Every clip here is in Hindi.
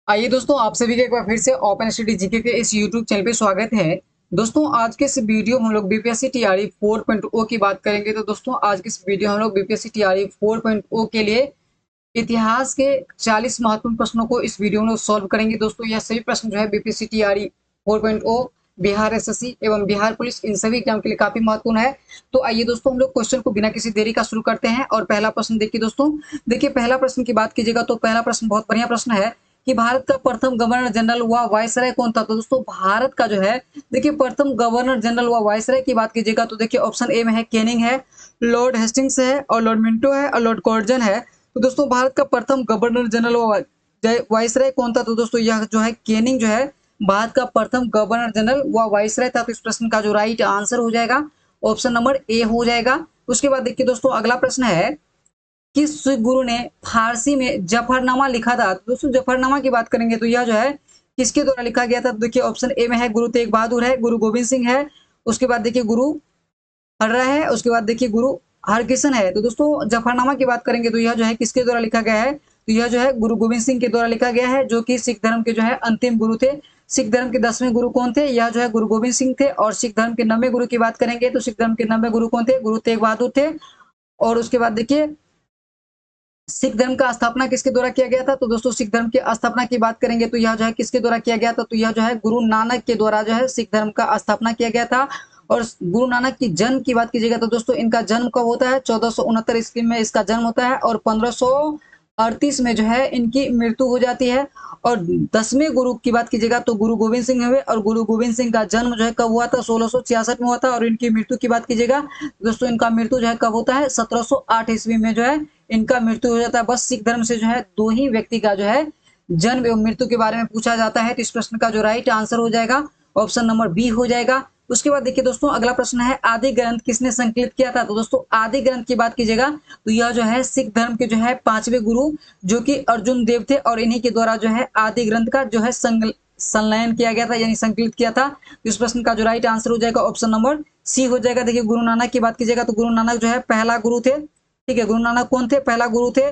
आइए दोस्तों, आप सभी का एक बार फिर से ओपन स्टडी जीके के इस यूट्यूब चैनल पे स्वागत है। दोस्तों, आज के इस वीडियो में हम लोग बीपीएससी टीआरई 4.0 की बात करेंगे। तो दोस्तों, आज के इस वीडियो में हम लोग बीपीएससी टीआरई 4.0 के लिए इतिहास के 40 महत्वपूर्ण प्रश्नों को इस वीडियो में लोग सॉल्व करेंगे। दोस्तों, यह सभी प्रश्न जो है बीपीएससी टीआरई 4.0, बिहार एसएससी एवं बिहार पुलिस इन सभी एग्जाम के लिए काफी महत्वपूर्ण है। तो आइए दोस्तों, हम लोग क्वेश्चन को बिना किसी देरी का शुरू करते हैं। और पहला प्रश्न देखिए दोस्तों, देखिए पहला प्रश्न की बात कीजिएगा तो पहला प्रश्न बहुत बढ़िया प्रश्न है कि भारत का प्रथम गवर्नर जनरल व वायसराय कौन था। तो दोस्तों, भारत का जो है देखिए प्रथम गवर्नर जनरल व वायसराय की बात कीजिएगा तो देखिए ऑप्शन ए में है केनिंग है, लॉर्ड हेस्टिंग्स है और लॉर्ड मिंटो है और लॉर्ड कॉर्जन है। तो दोस्तों, भारत का प्रथम गवर्नर जनरल व वायसराय कौन था। तो दोस्तों, यह जो है केनिंग जो है भारत का प्रथम गवर्नर जनरल व वायसराय था। तो इस प्रश्न का जो राइट आंसर हो जाएगा ऑप्शन नंबर ए हो जाएगा। उसके बाद देखिए दोस्तों, अगला प्रश्न है किस गुरु ने फारसी में जफरनामा लिखा था। तो दोस्तों, जफरनामा की बात करेंगे तो यह जो है किसके द्वारा लिखा गया था। तो देखिए ऑप्शन ए में है गुरु तेग बहादुर है, गुरु गोविंद सिंह है, उसके बाद देखिए गुरु हर्रा है, उसके बाद देखिए गुरु हरकिशन है। तो दोस्तों, जफरनामा की बात करेंगे तो यह जो है किसके द्वारा लिखा गया है। तो यह जो है गुरु गोविंद सिंह के द्वारा लिखा गया है, जो कि सिख धर्म के जो है अंतिम गुरु थे। सिख धर्म के 10वें गुरु कौन थे। यह जो है गुरु गोविंद सिंह थे। और सिख धर्म के 9वें गुरु की बात करेंगे तो सिख धर्म के 9वें गुरु कौन थे, गुरु तेग बहादुर थे। और उसके बाद देखिए सिख धर्म का स्थापना किसके द्वारा किया गया था। तो दोस्तों, सिख धर्म की स्थापना की बात करेंगे तो यह जो है किसके द्वारा किया गया था। तो यह जो है गुरु नानक के द्वारा जो है सिख धर्म का स्थापना किया गया था। और गुरु नानक की जन्म की बात कीजिएगा तो दोस्तों, इनका जन्म कब होता है, 1469 ईस्वी में इसका जन्म होता है और 1538 में जो है इनकी मृत्यु हो जाती है। और 10वें गुरु की बात कीजिएगा तो गुरु गोविंद सिंह हुए। और गुरु गोविंद सिंह का जन्म जो है कब हुआ था, 1666 में हुआ था। और इनकी मृत्यु की बात कीजिएगा दोस्तों, इनका मृत्यु जो है कब होता है, 1708 ईस्वी में जो है इनका मृत्यु हो जाता है। बस सिख धर्म से जो है दो ही व्यक्ति का जो है जन्म एवं मृत्यु के बारे में पूछा जाता है। तो इस प्रश्न का जो राइट आंसर हो जाएगा ऑप्शन नंबर बी हो जाएगा। उसके बाद देखिए दोस्तों, अगला प्रश्न है आदि ग्रंथ किसने संकलित किया था। तो दोस्तों, आदि ग्रंथ की बात कीजिएगा तो यह जो है सिख धर्म के जो है 5वें गुरु जो कि अर्जुन देव थे। और इन्हीं के द्वारा जो है आदि ग्रंथ का जो है संलयन किया गया था, यानी संकलित किया था। इस प्रश्न का जो राइट आंसर हो जाएगा ऑप्शन नंबर सी हो जाएगा। देखिए गुरु नानक की बात कीजिएगा तो गुरु नानक जो है पहला गुरु थे। ठीक है, गुरु नानक कौन थे, पहला गुरु थे।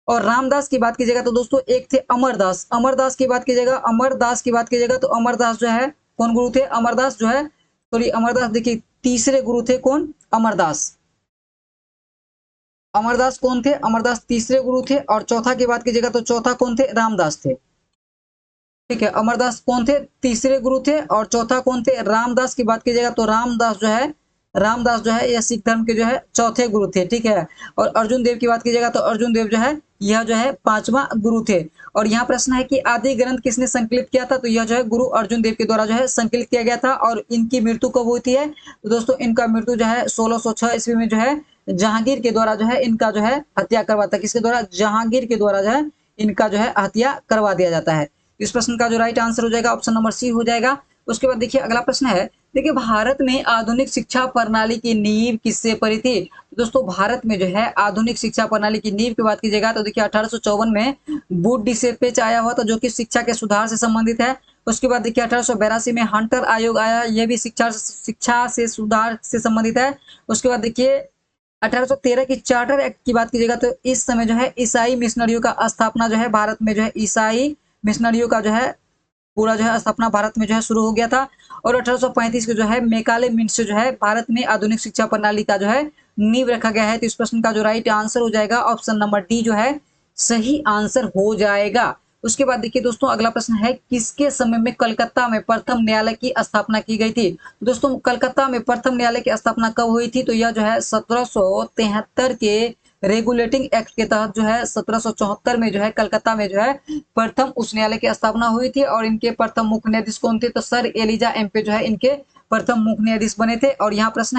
और रामदास की बात कीजिएगा तो दोस्तों एक थे अमरदास। अमरदास की बात कीजिएगा, अमरदास की बात कीजिएगा तो अमरदास जो है कौन गुरु थे, अमरदास जो है सॉरी अमरदास देखिए तीसरे गुरु थे। कौन, अमरदास। अमरदास कौन थे, अमरदास तीसरे गुरु थे। और चौथा की बात कीजिएगा तो चौथा कौन थे, रामदास थे। ठीक है, अमरदास कौन थे, तीसरे गुरु थे। और चौथा कौन थे, रामदास की बात कीजिएगा तो रामदास जो है यह सिख धर्म के जो है चौथे गुरु थे। ठीक है, और अर्जुन देव की बात कीजिएगा तो अर्जुन देव जो है यह जो है 5वां गुरु थे। और यहाँ प्रश्न है कि आदि ग्रंथ किसने संकलित किया था। तो यह जो है गुरु अर्जुन देव के द्वारा जो है संकलित किया गया था। और इनकी मृत्यु कब हुई थी है, तो दोस्तों इनका मृत्यु जो है 1606 ईस्वी में जो है जहांगीर के द्वारा जो है इनका जो है हत्या करवाता है। किसके द्वारा, जहांगीर के द्वारा जो है इनका जो है हत्या करवा दिया जाता है। इस प्रश्न का जो राइट आंसर हो जाएगा ऑप्शन नंबर सी हो जाएगा। उसके बाद देखिए अगला प्रश्न है, देखिए भारत में आधुनिक शिक्षा प्रणाली की नींव किससे पड़ी थी। तो दोस्तों, भारत में जो है आधुनिक शिक्षा प्रणाली की नींव की बात कीजिएगा तो देखिए 1854 में बूट डिसेपेच आया हुआ था, जो कि शिक्षा के सुधार से संबंधित है। उसके बाद देखिए 1882 में हंटर आयोग आया, यह भी शिक्षा से सुधार से संबंधित है। उसके बाद देखिए 1813 की चार्टर एक्ट की बात कीजिएगा तो इस समय जो है ईसाई मिशनरियों का स्थापना जो है भारत में जो है ईसाई मिशनरियों का जो है पूरा जो है स्थापना भारत में जो है शुरू हो गया था। और 1835 को जो है मेकाले मिंट से जो है भारत में आधुनिक शिक्षा प्रणाली का जो है नींव रखा गया है। तो इस प्रश्न का जो राइट आंसर हो जाएगा ऑप्शन नंबर डी जो है सही आंसर हो जाएगा। उसके बाद देखिए दोस्तों, अगला प्रश्न है किसके समय में कलकत्ता में प्रथम न्यायालय की स्थापना की गई थी। दोस्तों, कलकत्ता में प्रथम न्यायालय की स्थापना कब हुई थी। तो यह जो है 1773 के रेगुलेटिंग एक्ट के तहत जो है 1774 में जो है कलकत्ता में जो है प्रथम उस न्यायालय की स्थापना हुई थी। और इनके प्रथम मुख्य न्यायाधीश कौन थे, तो सर एलिजा एम्पे जो है इनके प्रथम मुख्य न्यायाधीश बने थे। और यहाँ प्रश्न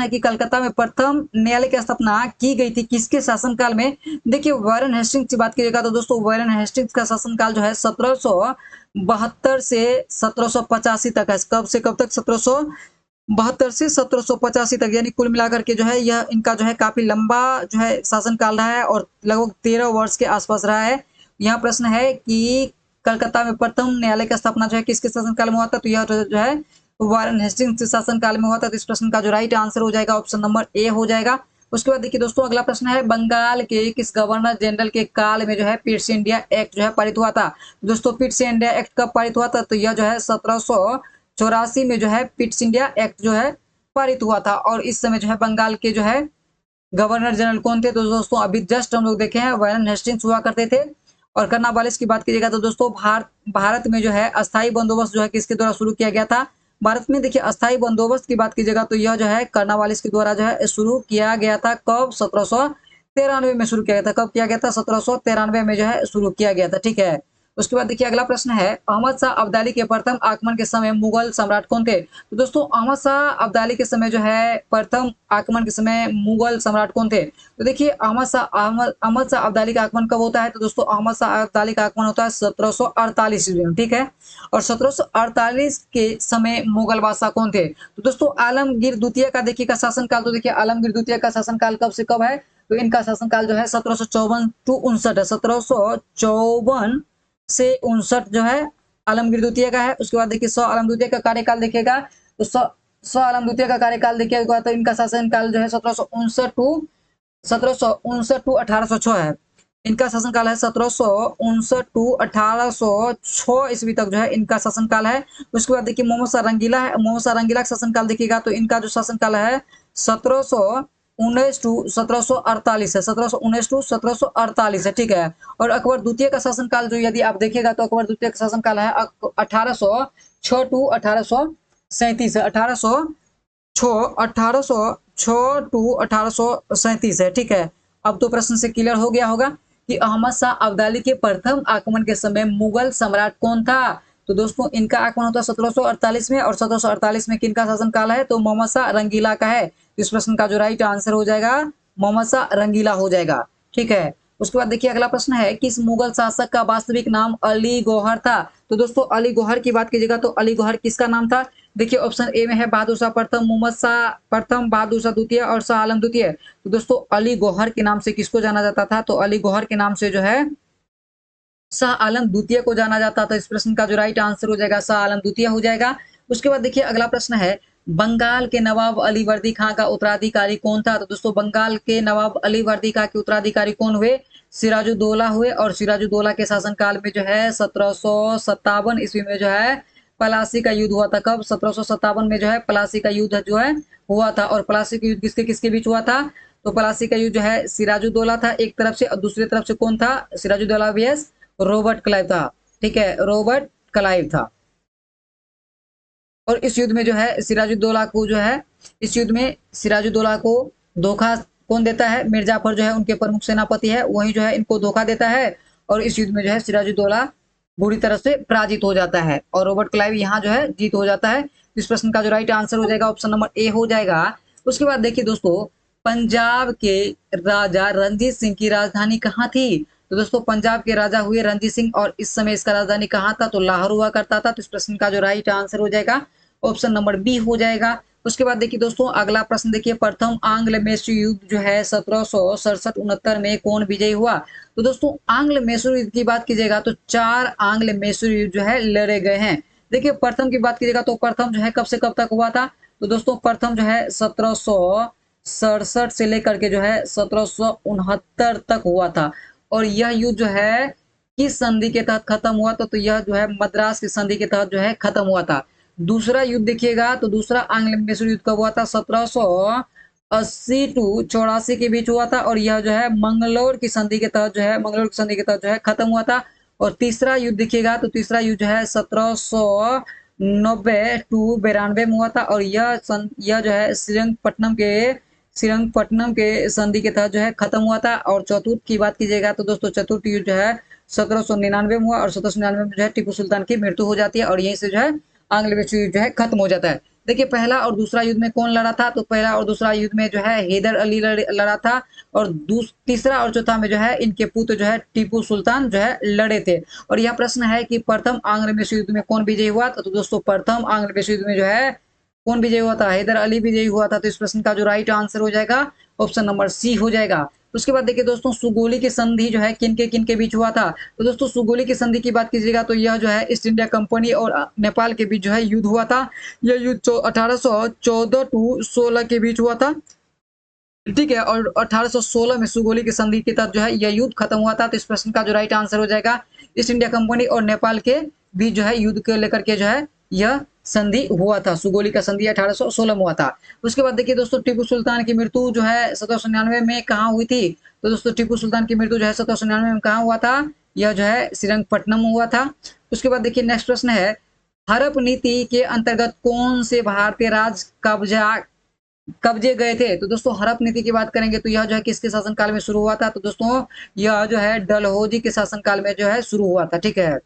है कि कलकत्ता में प्रथम न्यायालय की स्थापना की गई थी किसके शासनकाल में। देखिए वारेन हेस्टिंग्स की बात कीजिएगा तो दोस्तों वारेन हेस्टिंग्स का शासनकाल जो है 1772 से 1785 तक है। कब से कब तक, 1772 से 1785 तक, यानी कुल मिलाकर के जो है यह इनका जो है काफी लंबा जो है शासनकाल रहा है और लगभग 13 वर्ष के आसपास रहा है। यहाँ प्रश्न है कि कलकत्ता में प्रथम न्यायालय की स्थापना जो है किसके शासनकाल में हुआ था। तो यह जो है वारेन हेस्टिंग्स शासन काल में हुआ था। तो इस प्रश्न का जो राइट आंसर हो जाएगा ऑप्शन नंबर ए हो जाएगा। उसके बाद देखिए दोस्तों अगला प्रश्न है, बंगाल के किस गवर्नर जनरल के काल में जो है पिट्स इंडिया एक्ट जो है पारित हुआ था। दोस्तों पिट्स इंडिया एक्ट कब पारित हुआ था, तो यह जो है 1784 में जो है पिट्स इंडिया एक्ट जो है पारित हुआ था। और इस समय जो है बंगाल के जो है गवर्नर जनरल कौन थे, तो दोस्तों अभी जस्ट हम लोग देखे हैं वारेन हेस्टिंग्स हुआ करते थे। और कर्नावालिस की बात कीजिएगा तो दोस्तों भारत में जो है अस्थायी बंदोबस्त जो है किसके द्वारा शुरू किया गया था। भारत में देखिए अस्थायी बंदोबस्त की बात कीजिएगा तो यह जो है कर्नावालिस के द्वारा जो है शुरू किया गया था। कब, 1793 में शुरू किया गया था। कब किया गया था, 1793 में जो है शुरू किया गया था। ठीक है। उसके बाद देखिए अगला प्रश्न है, अहमद शाह अब्दाली के प्रथम आक्रमण के समय मुगल सम्राट कौन थे। तो दोस्तों अहमद शाह अब्दाली के समय जो है प्रथम आक्रमण के समय मुगल सम्राट कौन थे। तो देखिए अहमद शाह अब्दाली का आगमन कब होता है, तो दोस्तों अहमद शाह अब्दाली का आगमन होता है 1748 ईस्वी में। ठीक है। और 1748 के समय मुगल बादशाह कौन थे, तो दोस्तों आलमगीर द्वितीय का देखिए का शासनकाल। तो देखिए आलमगीर द्वितीय का शासनकाल कब से कब है, तो इनका शासनकाल जो है 1754 टू 59 है। 1754 से 59 जो है आलमगीर द्वितीय का है। उसके बाद देखिए शाह आलम द्वितीय का कार्यकाल देखिएगा तो शाह आलम द्वितीय का कार्यकाल देखिएगा तो इनका शासनकाल जो है 1759 टू 1806 है। इनका शासनकाल है 1759 टू 1806 ईस्वी तक जो है इनका शासनकाल है। उसके बाद देखिए मोहम्मद शाह रंगीला है। मोहम्मद शाह रंगीला का शासनकाल देखिएगा तो इनका जो शासनकाल है 1719 टू 1748 है। 1719 टू 1748 है। ठीक है। और अकबर द्वितीय का शासनकाल जो यदि आप देखिएगा तो अकबर द्वितीय का शासनकाल है 1806 टू 1837 है। 1806 टू 1837 है। ठीक है। अब तो प्रश्न से क्लियर हो गया होगा कि अहमद शाह अब्दाली के प्रथम आक्रमण के समय मुगल सम्राट कौन था। तो दोस्तों इनका आक्रमण होता है 1748 में। और 1748 में किनका शासनकाल है, तो मोहम्मद शाह रंगीला का है। इस प्रश्न का जो राइट आंसर हो जाएगा मोहम्मद शाह रंगीला हो जाएगा। ठीक है। उसके बाद देखिए अगला प्रश्न है, किस मुगल शासक का वास्तविक नाम अली गौहर था। तो दोस्तों अली गौहर की बात कीजिएगा तो अली गौहर किसका नाम था। देखिए ऑप्शन ए में है बहादुर शाह प्रथम, मोहम्मद शाह प्रथम, बहादुर शाह द्वितीय और शाह आलम द्वितीय। तो दोस्तों अली गौहर के नाम से किसको जाना जाता था, तो अली गौहर के नाम से जो है शाह आलम द्वितीय को जाना जाता था। इस प्रश्न का जो राइट आंसर हो जाएगा शाह आलम द्वितीय हो जाएगा। उसके बाद देखिए अगला प्रश्न है, बंगाल के नवाब अली वर्दी खां का उत्तराधिकारी कौन था। तो दोस्तों बंगाल के नवाब अली वर्दी खां के उत्तराधिकारी कौन हुए, सिराजुद्दौला हुए। और सिराजुद्दौला के शासनकाल में जो है 1757 ईस्वी में जो है पलासी का युद्ध हुआ था। कब, 1757 में जो है पलासी का युद्ध जो है हुआ था। और पलासी का युद्ध किसके किसके बीच हुआ था, तो पलासी का युद्ध जो है सिराजुद्दौला था एक तरफ से, और दूसरी तरफ से कौन था, सिराजुद्दौला vs रॉबर्ट क्लाइव था। ठीक है, रॉबर्ट क्लाइव था। और इस युद्ध में जो है सिराजुद्दौला को जो है इस युद्ध में सिराजुद्दौला को धोखा कौन देता है, मिर्जाफर जो है उनके प्रमुख सेनापति है वही जो है इनको धोखा देता है। और इस युद्ध में जो है सिराजुद्दौला बुरी तरह से पराजित हो जाता है और रॉबर्ट क्लाइव यहाँ जो है जीत हो जाता है। इस प्रश्न का जो राइट आंसर हो जाएगा ऑप्शन नंबर ए हो जाएगा। उसके बाद देखिए दोस्तों, पंजाब के राजा रणजीत सिंह की राजधानी कहाँ थी। तो दोस्तों पंजाब के राजा हुए रणजीत सिंह और इस समय इसका राजधानी कहाँ था, तो लाहौर हुआ करता था। तो इस प्रश्न का जो राइट आंसर हो जाएगा ऑप्शन नंबर बी हो जाएगा। उसके बाद देखिए दोस्तों अगला प्रश्न देखिए, प्रथम आंग्ल मैसूर युद्ध जो है 1767-69 में कौन विजयी हुआ। तो दोस्तों आंग्ल मैसूर युद्ध की बात कीजिएगा तो 4 आंग्ल मैसूर युद्ध जो है लड़े गए हैं। देखिए प्रथम की बात कीजिएगा तो प्रथम जो है कब से कब तक हुआ था, तो दोस्तों प्रथम जो है 1767 से लेकर के जो है 1769 तक हुआ था। और यह युद्ध जो है किस संधि के तहत खत्म हुआ था, तो यह जो है मद्रास की संधि के तहत जो है खत्म हुआ था। दूसरा युद्ध देखिएगा तो दूसरा आंग्ल मैसूर युद्ध कब हुआ था, 1780 टू 84 के बीच हुआ था। और यह जो है मंगलोर की संधि के तहत जो है खत्म हुआ था। और तीसरा युद्ध देखिएगा तो तीसरा युद्ध जो है 1790 टू 92 में हुआ था। और यह जो है श्रीरंगपट्टनम के संधि के तहत जो है खत्म हुआ था। और चतुर्थ की बात कीजिएगा तो दोस्तों चतुर्थ युद्ध जो है 1799 में हुआ। और 1799 में जो है टीपू सुल्तान की मृत्यु हो जाती है और यहीं से जो है आंग्ल मैसूर युद्ध जो है खत्म हो जाता है। देखिए पहला और दूसरा युद्ध में कौन लड़ा था, तो पहला और दूसरा युद्ध में जो है हैदर अली लड़ा था। और तीसरा और चौथा में जो है इनके पुत्र जो है टीपू सुल्तान जो है लड़े थे। और यह प्रश्न है कि प्रथम आंग्ल मैसूर युद्ध में कौन विजयी हुआ, तो दोस्तों प्रथम आंग्ल मैसूर युद्ध में जो है कौन विजयी हुआ था, हैदर अली विजयी हुआ था। तो इस प्रश्न का जो राइट आंसर हो जाएगा ऑप्शन नंबर सी हो जाएगा। उसके बाद देखिए दोस्तों सुगोली की संधि जो है किन के बीच हुआ था, तो दोस्तों सुगोली की संधि की बात कीजिएगा तो यह जो है ईस्ट इंडिया कंपनी और नेपाल के बीच जो है युद्ध हुआ था। यह युद्ध 1814 टू 16 के बीच हुआ था। ठीक है। और 1816 में सुगोली की संधि के तहत जो है यह युद्ध खत्म हुआ था। तो इस प्रश्न का जो राइट आंसर हो जाएगा ईस्ट इंडिया कंपनी और नेपाल के बीच जो है युद्ध को लेकर के जो है यह संधि हुआ था। सुगोली का संधि 1816 में हुआ था। उसके बाद देखिए दोस्तों, टीपू सुल्तान की मृत्यु जो है 1799 में कहाँ हुई थी? तो दोस्तों टीपू सुल्तान की मृत्यु जो है 1799 में कहाँ हुआ था? यह जो है श्रीरंगपट्टनम में हुआ था। उसके बाद देखिए नेक्स्ट प्रश्न है, हड़प नीति के अंतर्गत कौन से भारतीय राज कब्जे गए थे? तो दोस्तों हड़प नीति की बात करेंगे तो यह जो है किसके शासनकाल में शुरू हुआ था? तो दोस्तों यह जो है डलहौजी के शासनकाल में जो है शुरू हुआ था। ठीक है।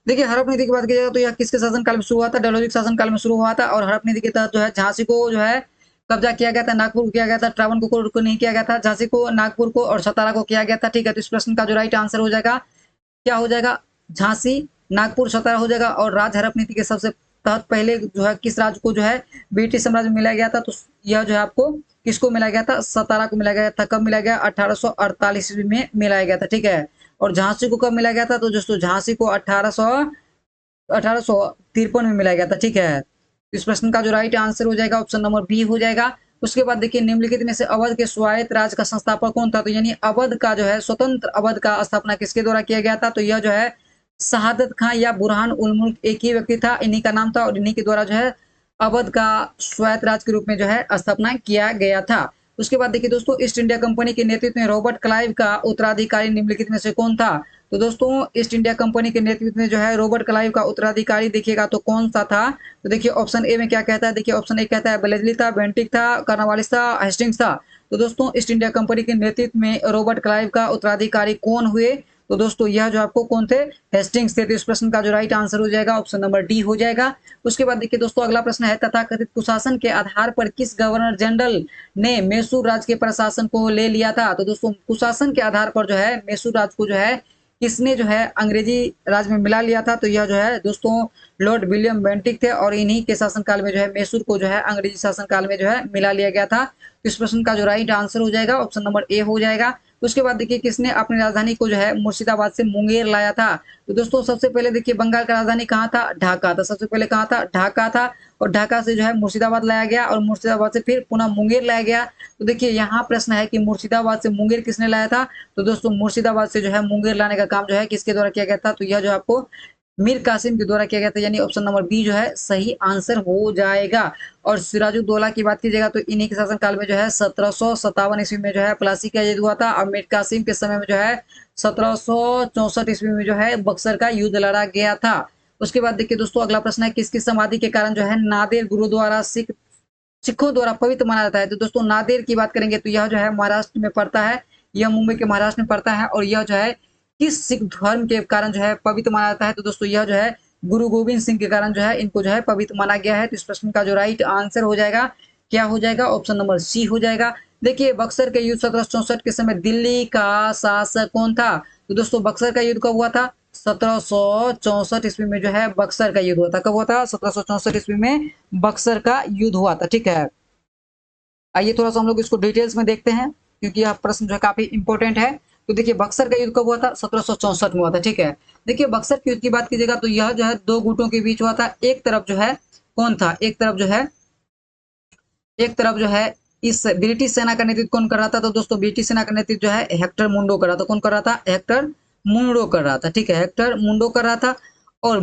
देखिए हड़प नीति की बात की जाए तो यह किसके शासनकाल में शुरू हुआ था? डलहौजी के शासनकाल में शुरू हुआ था। और हड़प नीति के तहत जो है झांसी को जो है कब्जा किया गया था, नागपुर को किया गया था, ट्रावणकोर को नहीं किया गया था, झांसी को, नागपुर को और सतारा को किया गया था। ठीक है। तो इस प्रश्न का जो राइट आंसर हो जाएगा क्या हो जाएगा? झांसी, नागपुर, सतारा हो जाएगा। और राज हड़प नीति के सबसे तहत पहले जो है किस राज्य को जो है ब्रिटिश साम्राज्य में मिलाया गया था? तो यह जो है आपको किसको मिला गया था? सतारा को मिला गया था। कब मिला गया? 1848 ईस्वी में मिलाया गया था। ठीक है। और झांसी को कब मिला गया था? तो दोस्तों झांसी को 1853 में मिलाया गया था। ठीक है। इस प्रश्न का जो राइट आंसर हो जाएगा ऑप्शन नंबर बी हो जाएगा। उसके बाद देखिए निम्नलिखित में से अवध के स्वायत्त राज्य का संस्थापक कौन था? तो यानी अवध का जो है स्वतंत्र अवध का स्थापना किसके द्वारा किया गया था? तो यह जो है शहादत खां या बुरहान उल मुल्क एक ही व्यक्ति था, इन्हीं का नाम था और इन्हीं के द्वारा जो है अवध का स्वायत्त राज्य के रूप में जो है स्थापना किया गया था। उसके बाद देखिए दोस्तों, ईस्ट इंडिया कंपनी के नेतृत्व में रॉबर्ट क्लाइव का उत्तराधिकारी निम्नलिखित में से कौन था? तो दोस्तों ईस्ट इंडिया कंपनी के नेतृत्व में जो है रॉबर्ट क्लाइव का उत्तराधिकारी देखिएगा तो कौन सा था? तो देखिए ऑप्शन ए में क्या कहता है? देखिए ऑप्शन ए कहता है बेलेजली था, बेंटिक था, कर्नवालिस था, हेस्टिंग्स था। तो दोस्तों ईस्ट इंडिया कंपनी के नेतृत्व में रॉबर्ट क्लाइव का उत्तराधिकारी कौन हुए? तो दोस्तों यह जो आपको कौन थे? हेस्टिंग्स थे। तो इस प्रश्न का जो राइट आंसर हो जाएगा ऑप्शन नंबर डी हो जाएगा। उसके बाद देखिए दोस्तों अगला प्रश्न है, तथाकथित कुशासन के आधार पर किस गवर्नर जनरल ने मैसूर राज्य के प्रशासन को ले लिया था? तो दोस्तों कुशासन के आधार पर जो है मैसूर राज्य को जो है किसने जो है अंग्रेजी राज में मिला लिया था? तो यह जो है दोस्तों लॉर्ड विलियम बेंटिक थे और इन्हीं के शासनकाल में जो है मैसूर को जो है अंग्रेजी शासनकाल में जो है मिला लिया गया था। तो इस प्रश्न का जो राइट आंसर हो जाएगा ऑप्शन नंबर ए हो जाएगा। उसके बाद देखिए किसने अपनी राजधानी को जो है मुर्शिदाबाद से मुंगेर लाया था? तो दोस्तों सबसे पहले देखिए बंगाल का राजधानी कहाँ था? ढाका था। सबसे पहले कहाँ था? ढाका था। और ढाका से जो है मुर्शिदाबाद लाया गया और मुर्शिदाबाद से फिर पुनः मुंगेर लाया गया। तो देखिए यहाँ प्रश्न है कि मुर्शिदाबाद से मुंगेर किसने लाया था? तो दोस्तों मुर्शिदाबाद से जो है मुंगेर लाने का काम जो है किसके द्वारा किया गया था? तो यह जो आपको मीर कासिम के द्वारा किया गया था, यानी ऑप्शन नंबर बी जो है सही आंसर हो जाएगा। और सिराजुद्दौला की बात कीजिएगा तो इन्हीं के शासनकाल में जो है 1757 ईस्वी में जो है प्लासी का युद्ध हुआ था और मीर कासिम के समय में जो है 1764 ईस्वी में जो है बक्सर का युद्ध लड़ा गया था। उसके बाद देखिए दोस्तों अगला प्रश्न है, किसकी समाधि के कारण जो है नादेर गुरुद्वारा सिखों द्वारा पवित्र माना जाता है? तो दोस्तों नादेर की बात करेंगे तो यह जो है महाराष्ट्र में पड़ता है, यह मुंबई के महाराष्ट्र में पड़ता है। और यह जो है किस सिख धर्म के कारण जो है पवित्र माना जाता है? तो दोस्तों यह जो है गुरु गोविंद सिंह के कारण जो है इनको जो है पवित्र माना गया है। तो इस प्रश्न का जो राइट आंसर हो जाएगा क्या हो जाएगा? ऑप्शन नंबर सी हो जाएगा। देखिए बक्सर के युद्ध 1764 के समय दिल्ली का शासक कौन था? तो दोस्तों बक्सर का युद्ध कब हुआ था? 1764 ईस्वी में जो है बक्सर का युद्ध हुआ था। कब हुआ था? 1764 ईस्वी में बक्सर का युद्ध हुआ था। ठीक है। आइए थोड़ा सा हम लोग इसको डिटेल्स में देखते हैं क्योंकि यह प्रश्न जो है काफी इंपॉर्टेंट है। तो देखिए बक्सर का युद्ध कब हुआ था? 1764 में हुआ था। ठीक है। देखिए बक्सर के युद्ध की बात कीजिएगा तो यह जो है दो गुटों के बीच हुआ था। एक तरफ जो है कौन था? एक तरफ जो है इस ब्रिटिश सेना का नेतृत्व कौन कर रहा था? तो दोस्तों ब्रिटिश सेना का नेतृत्व जो है हेक्टर मुंडो कर रहा था। कौन कर रहा था? हेक्टर मुंडो कर रहा था। ठीक है। हेक्टर मुंडो कर रहा था। और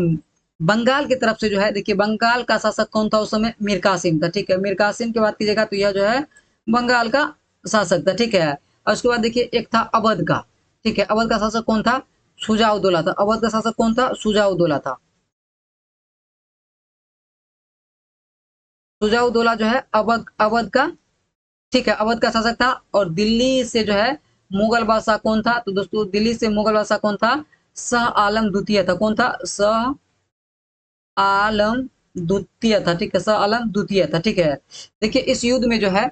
बंगाल की तरफ से जो है देखिए बंगाल का शासक कौन था उस समय? मीर कासिम था। ठीक है। मीर कासिम की बात कीजिएगा तो यह जो है बंगाल का शासक था। ठीक है। और उसके बाद देखिए एक था अवध का। ठीक है। अवध का शासक कौन था? शुजाउद्दौला था। अवध का शासक कौन था? शुजाउद्दौला था। शुजाउद्दौला जो है अवध अवध का, ठीक है, अवध का शासक था। और दिल्ली से जो है मुगल बादशाह कौन था? तो दोस्तों दिल्ली से मुगल बादशाह कौन था? शाह आलम द्वितीय था। कौन था? शाह आलम द्वितीय था। ठीक है। शाह आलम द्वितीय था। ठीक है। देखिए इस युद्ध में जो है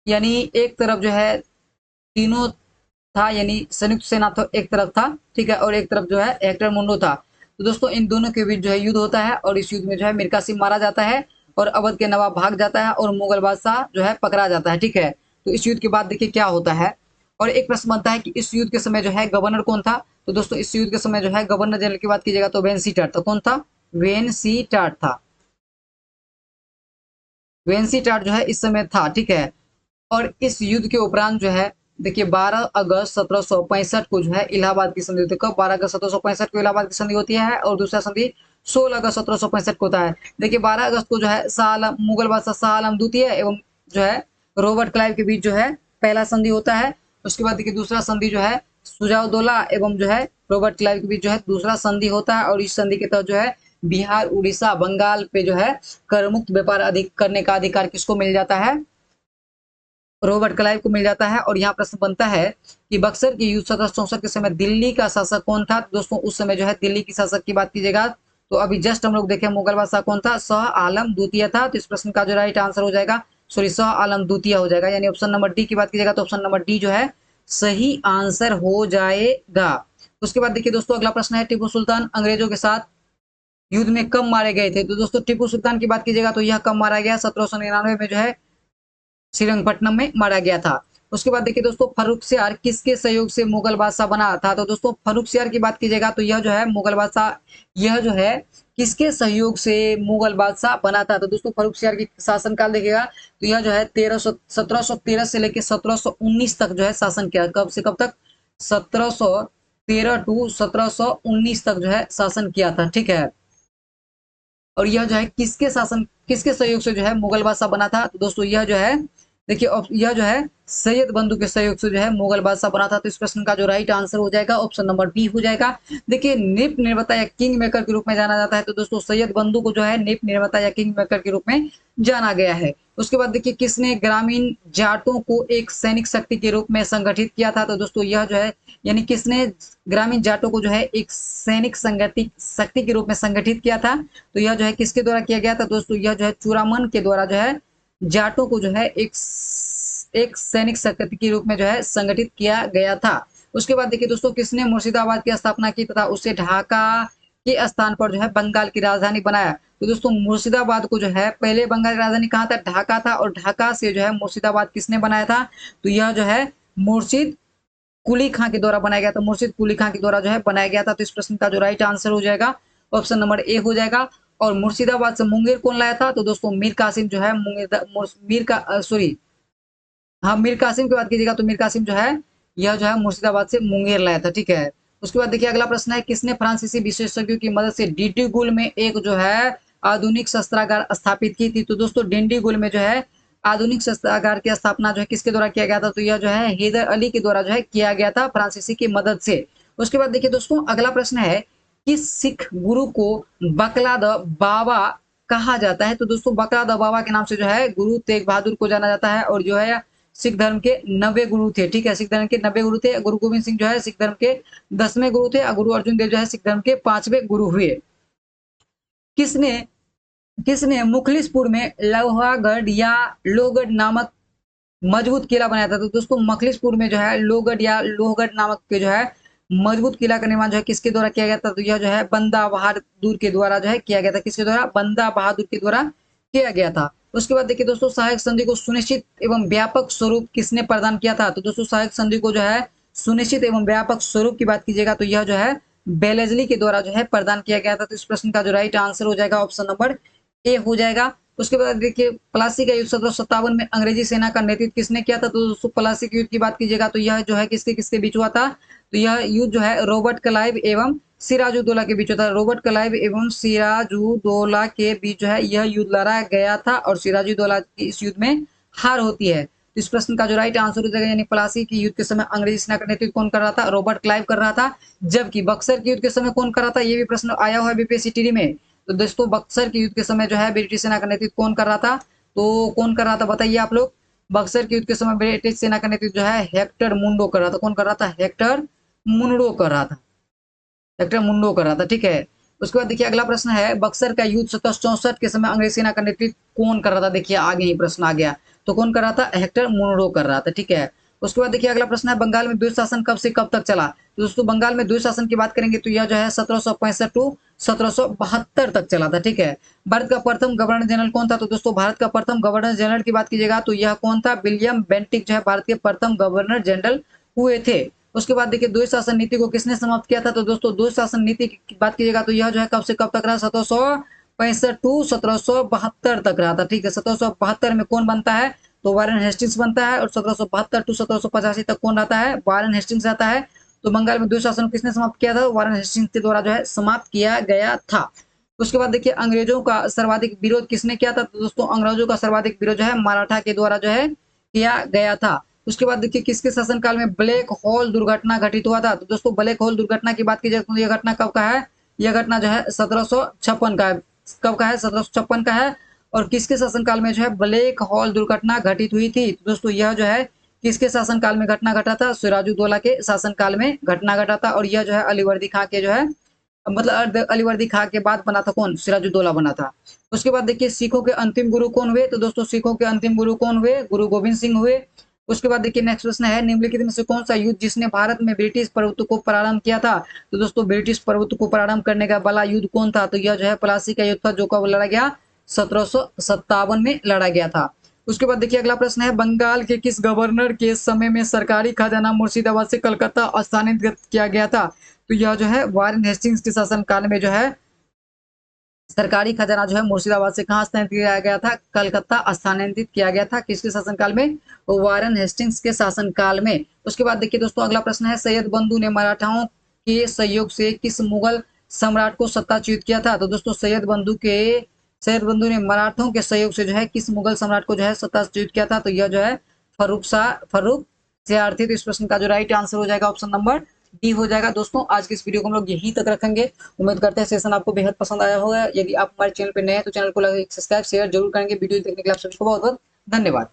यानी एक तरफ जो है तीनों था, यानी संयुक्त सेना तो एक तरफ था। ठीक है। और एक तरफ जो है हेक्टर मुंडो था। तो दोस्तों इन दोनों के बीच जो है युद्ध होता है और इस युद्ध में जो है मीर कासिम मारा जाता है और अवध के नवाब भाग जाता है और मुगल बादशाह जो है पकड़ा जाता है। ठीक है। तो इस युद्ध के बाद देखिए क्या होता है। और एक प्रश्न बनता है कि इस युद्ध के समय जो है गवर्नर कौन था? तो दोस्तों इस युद्ध के समय जो है गवर्नर जनरल की बात कीजिएगा तो वेन सी टाट था। कौन था? वेन सी टाट था। वेंसीटाट जो है इस समय था, ठीक है। और इस युद्ध के उपरांत जो है देखिए 12 अगस्त 1765 को जो है इलाहाबाद की संधि होती है। कब? 12 अगस्त 1765 को इलाहाबाद की संधि होती है, और दूसरा संधि 16 अगस्त 1765 को होता है। देखिए 12 अगस्त को जो है शाह आलम, मुगल बादशाह शाह आलम द्वितीय एवं जो है रॉबर्ट क्लाइव के बीच जो है पहला संधि होता है। उसके बाद देखिए दूसरा संधि जो है सुजाउद्दौला एवं जो है रॉबर्ट क्लाइव के बीच जो है दूसरा संधि होता है, और इस संधि के तहत जो है बिहार, उड़ीसा, बंगाल पे जो है कर मुक्त व्यापार अधिक करने का अधिकार किसको मिल जाता है? रॉबर्ट क्लाइव को मिल जाता है। और यहाँ प्रश्न बनता है कि बक्सर के युद्ध 1764 के समय दिल्ली का शासक कौन था? दोस्तों उस समय जो है दिल्ली की शासक की बात कीजिएगा तो अभी जस्ट हम लोग देखें मुगल बादशाह कौन था? शाह आलम द्वितीय था। तो इस प्रश्न का जो राइट आंसर हो जाएगा, सॉरी, शाह आलम द्वितीय हो जाएगा, यानी ऑप्शन नंबर डी की बात कीजिएगा तो ऑप्शन नंबर डी जो है सही आंसर हो जाएगा। उसके बाद देखिए दोस्तों अगला प्रश्न है, टीपू सुल्तान अंग्रेजों के साथ युद्ध में कब मारे गए थे? तो दोस्तों टीपू सुल्तान की बात कीजिएगा तो यह कब मारा गया? 1799 में जो है श्रीरंगपट्टनम में मारा गया था। उसके बाद देखिए दोस्तों फर्रुखसियार किसके सहयोग से मुगल बादशाह बना था? तो दोस्तों फर्रुखसियार की बात कीजिएगा तो यह जो है मुगल बादशाह, यह जो है किसके सहयोग से मुगल बादशाह बना था? तो दोस्तों फर्रुखसियार की शासनकाल देखिएगा तो यह जो है 1713 से लेकर 1719 तक जो है शासन किया। कब से कब तक? 1713 टू 1719 तक जो है शासन किया था, ठीक है। और यह जो है किसके सहयोग से जो है मुगल बादशाह बना था? तो दोस्तों यह जो है देखिए यह जो है सैयद बंधु के सहयोग से जो है मुगल बादशाह बना था। तो इस प्रश्न का जो राइट आंसर हो जाएगा ऑप्शन नंबर बी हो जाएगा। देखिए निप निर्माता या किंग मेकर के रूप में जाना जाता है, तो दोस्तों सैयद बंधु को जो है निप निर्माता या किंग मेकर के रूप में जाना गया है। उसके बाद देखिए किसने ग्रामीण जाटों को एक सैनिक शक्ति के रूप में संगठित किया था? तो दोस्तों यह जो है यानी किसने ग्रामीण जाटों को जो है एक सैनिक संगठित शक्ति के रूप में संगठित किया था? तो यह जो है किसके द्वारा किया गया था? दोस्तों यह जो है चूड़ामन के द्वारा जो है जाटों को जो है एक सैनिक शक्ति के रूप में जो है संगठित किया गया था। उसके बाद देखिए दोस्तों किसने मुर्शिदाबाद की स्थापना की तथा उसे ढाका के स्थान पर जो है बंगाल की राजधानी बनाया? तो दोस्तों मुर्शिदाबाद को जो है पहले बंगाल की राजधानी कहाँ था? ढाका था, और ढाका से जो है मुर्शिदाबाद किसने बनाया था? तो यह जो है मुर्शिद कुली खां के द्वारा बनाया गया था, मुर्शिद कुली खां के द्वारा जो है बनाया गया था। तो इस प्रश्न का जो राइट आंसर हो जाएगा ऑप्शन नंबर ए हो जाएगा। और मुर्शिदाबाद से मुंगेर कौन लाया था? तो दोस्तों मीर कासिम जो है मीर कासिम की बात कीजिएगा तो मीर कासिम जो है यह जो है मुर्शिदाबाद से मुंगेर लाया था, ठीक है। उसके बाद देखिए अगला प्रश्न है, किसने फ्रांसीसी विशेषज्ञों की मदद से डिंडीगुल में एक जो है आधुनिक शस्त्रागार स्थापित की थी? तो दोस्तों डिंडीगुल में जो है आधुनिक शस्त्रागार की स्थापना जो है किसके द्वारा किया गया था? तो यह जो है हैदर अली के द्वारा जो है किया गया था फ्रांसीसी की मदद से। उसके बाद देखिए दोस्तों अगला प्रश्न है, किस सिख गुरु को बकला द बाबा कहा जाता है? तो दोस्तों बकला द बाबा के नाम से जो है गुरु तेग बहादुर को जाना जाता है, और जो है सिख धर्म के 90 गुरु थे, ठीक है। सिख धर्म के 90 गुरु थे। गुरु गोविंद सिंह जो है सिख धर्म के 10वें गुरु थे, और गुरु अर्जुन देव जो है सिख धर्म के 5वें गुरु हुए। किसने किसने मुखलिसपुर में लोहागढ़ या लोहगढ़ नामक मजबूत किला बनाया था? तो दोस्तों मखलिसपुर में जो है लोहगढ़ या लोहगढ़ नामक के जो है मजबूत किला का निर्माण जो है किसके द्वारा किया गया था? तो यह जो है बंदा बहादुर के द्वारा जो है किया गया था। किसके द्वारा? बंदा बहादुर के द्वारा किया गया था। उसके बाद देखिए दोस्तों सहायक संधि को सुनिश्चित एवं व्यापक स्वरूप किसने प्रदान किया था? तो दोस्तों सहायक संधि को जो है सुनिश्चित एवं व्यापक स्वरूप की बात कीजिएगा तो यह जो है बेलेजली के द्वारा जो है प्रदान किया गया था। तो इस प्रश्न का जो राइट आंसर हो जाएगा ऑप्शन नंबर ए हो जाएगा। उसके बाद देखिए प्लासी का युद्ध 1757 में अंग्रेजी सेना का नेतृत्व किसने किया था? तो दोस्तों प्लासी के युद्ध की बात कीजिएगा तो यह जो है किसके किसके बीच हुआ था? तो यह युद्ध जो है रॉबर्ट क्लाइव एवं सिराजुद्दौला के बीच होता है। रॉबर्ट क्लाइव एवं सिराजुद्दौला के बीच जो है यह युद्ध लड़ा गया था, और सिराजुद्दौला की इस युद्ध में हार होती है। तो इस प्रश्न का जो राइट आंसर हो जाएगा, यानी प्लासी की युद्ध के समय अंग्रेजी सेना का नेतृत्व कौन कर रहा था? रॉबर्ट क्लाइव कर रहा था। जबकि बक्सर के युद्ध के समय कौन कर रहा था? ये भी प्रश्न आया हुआ है बीपीएससी टीडी में। तो दोस्तों बक्सर के युद्ध के समय जो है ब्रिटिश सेना का नेतृत्व कौन कर रहा था? तो कौन कर रहा था बताइए आप लोग? बक्सर के युद्ध के समय ब्रिटिश सेना का नेतृत्व जो है हेक्टर मुंडो कर रहा था। कौन कर रहा था? हेक्टर मुंडो कर रहा था। हेक्टर मुंडो कर रहा था, ठीक है। उसके बाद देखिए अगला प्रश्न है, बक्सर का युद्ध 1764 के समय अंग्रेज सेना का नेतृत्व कौन कर रहा था? देखिए आगे ही प्रश्न आ गया। तो कौन कर रहा था? हेक्टर मुंडो कर रहा था, ठीक है। उसके बाद देखिए अगला प्रश्न है, बंगाल में द्वैत शासन कब से कब तक चला? तो दोस्तों बंगाल में द्वैत शासन की बात करेंगे तो यह जो है 1765 टू 1772 तक चला था, ठीक है। भारत का प्रथम गवर्नर जनरल कौन था? तो दोस्तों भारत का प्रथम गवर्नर जनरल की बात कीजिएगा तो यह कौन था? विलियम बेंटिक जो है भारत के प्रथम गवर्नर जनरल हुए थे। उसके बाद देखिए द्वैत शासन नीति को किसने समाप्त किया था? तो दोस्तों द्वैत शासन नीति की बात कीजिएगा तो यह जो है कब से कब तक रहा? 65 टू 1772 तक रहा था। ठीक है, 1772 में कौन बनता है? तो वारेन हेस्टिंग्स बनता है। और 1772 टू 1785 तक कौन रहता है? वारेन हेस्टिंग्स रहता है। तो बंगाल में द्विज शासन किसने समाप्त किया था? वारेन हेस्टिंग्स के द्वारा जो है समाप्त किया गया था। उसके बाद देखिए अंग्रेजों का सर्वाधिक विरोध किसने किया था? तो दोस्तों अंग्रेजों का सर्वाधिक विरोध जो है मराठा के द्वारा जो है किया गया था। उसके बाद देखिए किसके शासनकाल में ब्लैक होल दुर्घटना घटित हुआ था? तो दोस्तों ब्लैक होल दुर्घटना की बात की जाए तो यह घटना कब का है? यह घटना जो है 1756 का है। कब का है? 1756 का है। और किसके शासनकाल में जो है ब्लैक होल दुर्घटना घटित हुई थी? तो दोस्तों यह जो है किसके शासनकाल में घटना घटा था? सिराजुद्दौला के शासनकाल में घटना घटा था। और यह जो है अलीवर्दी खां के जो है मतलब अलीवर्दी खां के बाद बना था कौन? सिराजुद्दौला बना था। उसके बाद देखिए सिखों के अंतिम गुरु कौन हुए? तो दोस्तों सिखों के अंतिम गुरु कौन हुए? गुरु गोविंद सिंह हुए। उसके बाद देखिए नेक्स्ट प्रश्न है, निम्नलिखित में से कौन सा युद्ध जिसने भारत में ब्रिटिश प्रभुत्व को प्रारंभ किया था? तो दोस्तों ब्रिटिश प्रभुत्व को प्रारंभ करने का बड़ा युद्ध कौन था? तो यह जो है प्लासी का युद्ध था, जो कब लड़ा गया? 1757 में लड़ा गया था। उसके बाद देखिए अगला प्रश्न है, बंगाल के किस गवर्नर के समय में सरकारी खजाना मुर्शिदाबाद से कलकत्ता स्थानांतरित किया गया था? तो यह जो है वारेन हेस्टिंग्स के शासनकाल में जो है सरकारी खजाना जो है मुर्शिदाबाद से कहाँ स्थानांतरित किया गया था? कलकत्ता स्थानांतरित किया गया था। किसके शासनकाल में? वारेन हेस्टिंग्स के शासनकाल में। उसके बाद देखिए दोस्तों अगला प्रश्न है, सैयद बंधु ने मराठाओं के सहयोग से किस मुगल सम्राट को सत्ताच्युत किया था? तो दोस्तों सैयद बंधु ने मराठों के सहयोग से जो है किस मुगल सम्राट को जो है सत्ताच्युत किया था? तो यह जो है फर्रुख शाह थे। तो इस प्रश्न का जो राइट आंसर हो जाएगा ऑप्शन नंबर डी हो जाएगा। दोस्तों आज की इस वीडियो को हम लोग यहीं तक रखेंगे। उम्मीद करते हैं सेशन आपको बेहद पसंद आया होगा। यदि आप हमारे चैनल पर नए हैं तो चैनल को लाइक सब्सक्राइब शेयर जरूर करेंगे। वीडियो देखने के लिए आप सभी को बहुत बहुत धन्यवाद।